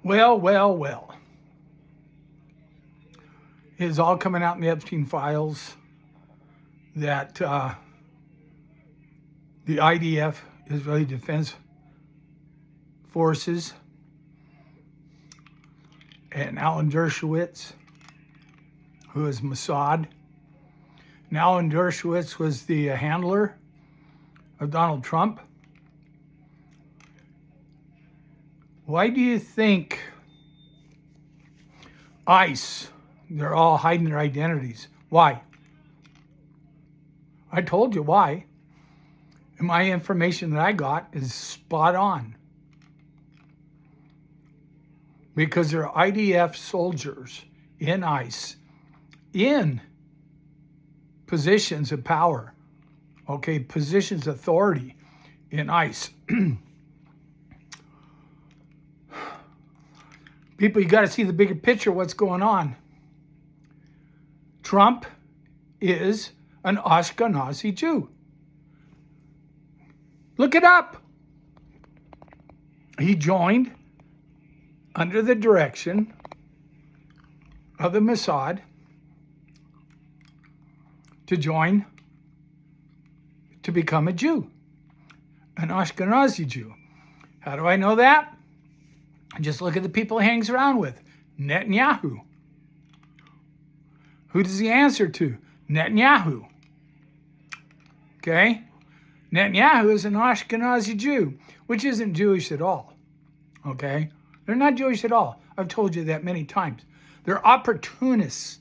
Well. It is all coming out in the Epstein files that the IDF, Israeli Defense Forces, and Alan Dershowitz, who is Mossad. And Alan Dershowitz was the handler of Donald Trump. Why do you think ICE, they're all hiding their identities? Why? I told you why. And my information that I got is spot on. Because they're IDF soldiers in ICE, in positions of power, okay, positions of authority in ICE. People, you got to see the bigger picture, what's going on. Trump is an Ashkenazi Jew. Look it up. He joined under the direction of the Mossad to become a Jew, an Ashkenazi Jew. How do I know that? Just look at the people he hangs around with. Netanyahu. Who does he answer to? Netanyahu. Okay? Netanyahu is an Ashkenazi Jew, which isn't Jewish at all. Okay? They're not Jewish at all. I've told you that many times. They're opportunists.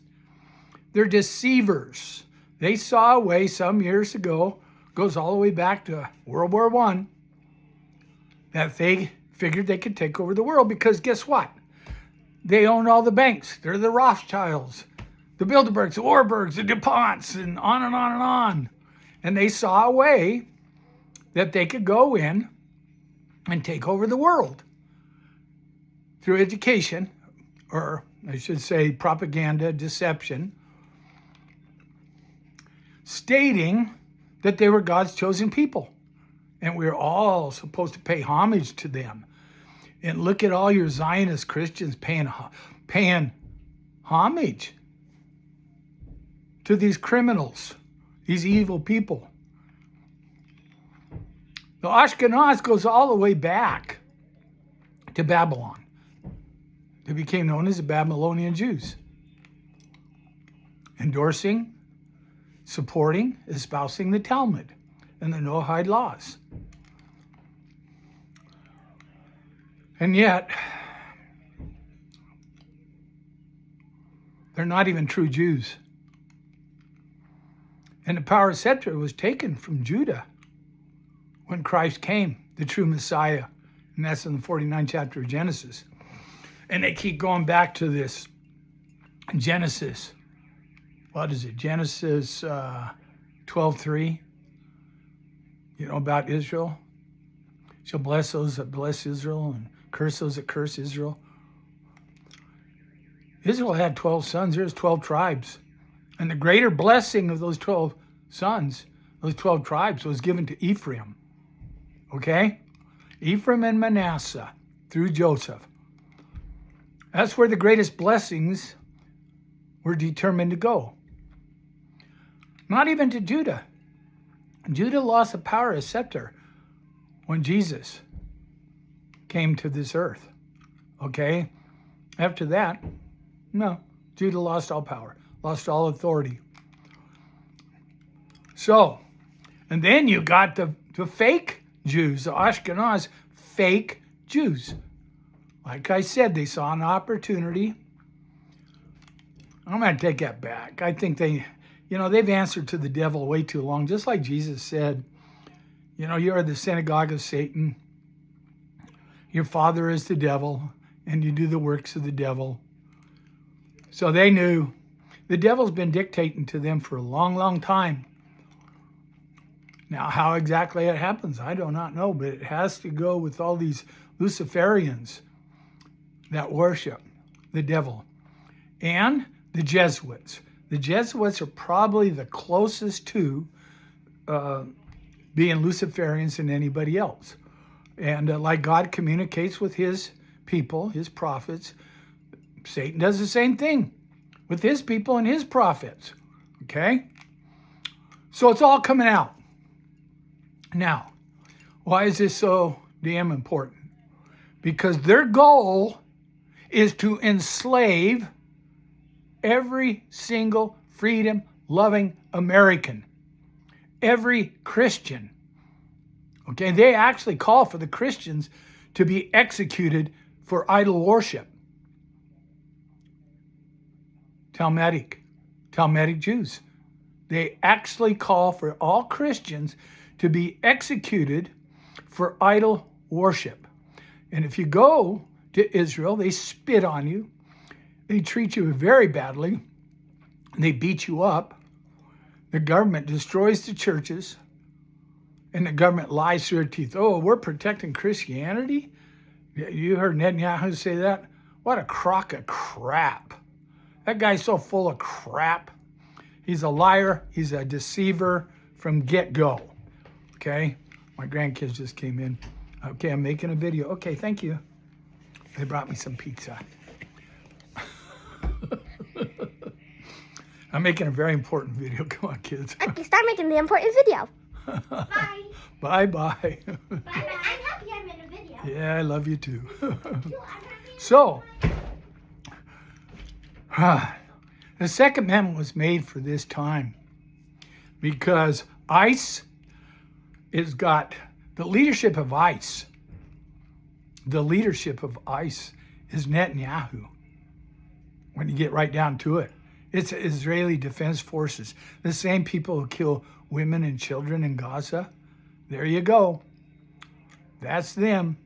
They're deceivers. They saw a way some years ago, goes all the way back to World War I, that they figured they could take over the world because guess what? They own all the banks. They're the Rothschilds, the Bilderbergs, the Warburgs, the DuPonts, and on and on and on. And they saw a way that they could go in and take over the world through education, or I should say propaganda, deception, stating that they were God's chosen people. And we're all supposed to pay homage to them. And look at all your Zionist Christians paying homage to these criminals, these evil people. The Ashkenaz goes all the way back to Babylon. They became known as the Babylonian Jews, endorsing, supporting, espousing the Talmud and the Noahide laws. And yet, they're not even true Jews. And the power scepter was taken from Judah when Christ came, the true Messiah. And that's in the 49th chapter of Genesis. And they keep going back to this Genesis. What is it? Genesis 12:3. You know, about Israel. Shall bless those that bless Israel and curse those that curse Israel. Israel had 12 sons. There's 12 tribes. And the greater blessing of those 12 sons, those 12 tribes, was given to Ephraim. Okay? Ephraim and Manasseh through Joseph. That's where the greatest blessings were determined to go. Not even to Judah. Judah lost the power of scepter when Jesus came to this earth. Okay? After that, no. Judah lost all power, lost all authority. So, and then you got the fake Jews, the Ashkenaz fake Jews. Like I said, they saw an opportunity. I'm going to take that back. I think they've answered to the devil way too long. Just like Jesus said, you are the synagogue of Satan. Your father is the devil, and you do the works of the devil. So they knew the devil's been dictating to them for a long, long time. Now, how exactly it happens, I do not know, but it has to go with all these Luciferians that worship the devil and the Jesuits. The Jesuits are probably the closest to being Luciferians than anybody else. And like God communicates with his people, his prophets. Satan does the same thing with his people and his prophets. Okay? So it's all coming out. Now, why is this so damn important? Because their goal is to enslave every single freedom-loving American, every Christian. Okay, they actually call for the Christians to be executed for idol worship. Talmudic Jews. They actually call for all Christians to be executed for idol worship. And if you go to Israel, they spit on you. They treat you very badly. They beat you up. The government destroys the churches. And the government lies through their teeth. Oh, we're protecting Christianity? You heard Netanyahu say that? What a crock of crap. That guy's so full of crap. He's a liar. He's a deceiver from get-go. Okay? My grandkids just came in. Okay, I'm making a video. Okay, thank you. They brought me some pizza. I'm making a very important video. Come on, kids. Okay, start making the important video. Bye. Bye-bye. I'm happy I'm in a video. Yeah, I love you too. So, the Second Amendment was made for this time because ICE has got the leadership of ICE. The leadership of ICE is Netanyahu. When you get right down to it, it's Israeli Defense Forces, the same people who kill women and children in Gaza. There you go. That's them.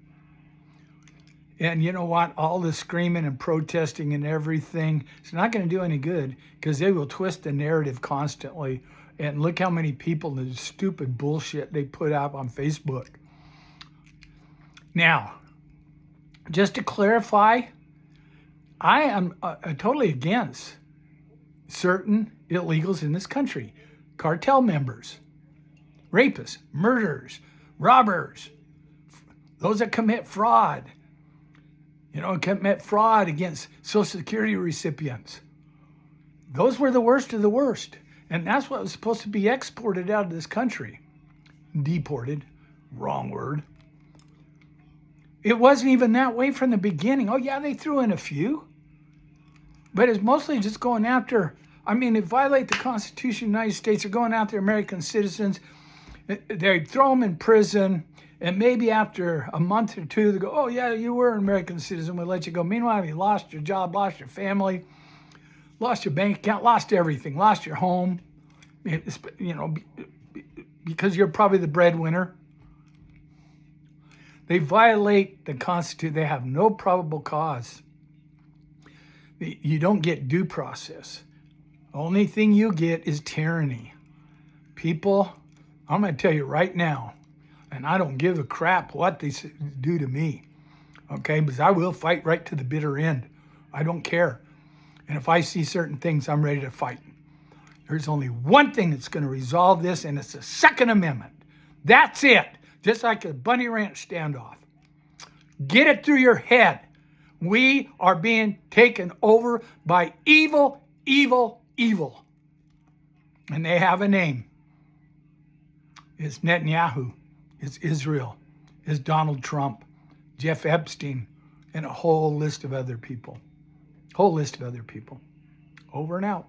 And you know what? All the screaming and protesting and everything, it's not going to do any good because they will twist the narrative constantly. And look how many people, the stupid bullshit they put out on Facebook. Now, just to clarify, I am totally against certain illegals in this country. Cartel members, rapists, murderers, robbers, those that commit fraud, commit fraud against Social Security recipients. Those were the worst of the worst. And that's what was supposed to be exported out of this country. Deported, wrong word. It wasn't even that way from the beginning. Oh yeah, they threw in a few. But it's mostly just going after, it violate the Constitution of the United States. They're going after American citizens. They throw them in prison. And maybe after a month or two, they go, oh yeah, you were an American citizen, we'll let you go. Meanwhile, you lost your job, lost your family, lost your bank account, lost everything, lost your home, because you're probably the breadwinner. They violate the Constitution. They have no probable cause. You don't get due process. The only thing you get is tyranny. People, I'm going to tell you right now, and I don't give a crap what they do to me, okay? Because I will fight right to the bitter end. I don't care. And if I see certain things, I'm ready to fight. There's only one thing that's going to resolve this, and it's the Second Amendment. That's it. Just like a Bunny Ranch standoff. Get it through your head. We are being taken over by evil, evil, evil. And they have a name. It's Netanyahu. It's Israel. It's Donald Trump. Jeff Epstein. And a whole list of other people. Whole list of other people. Over and out.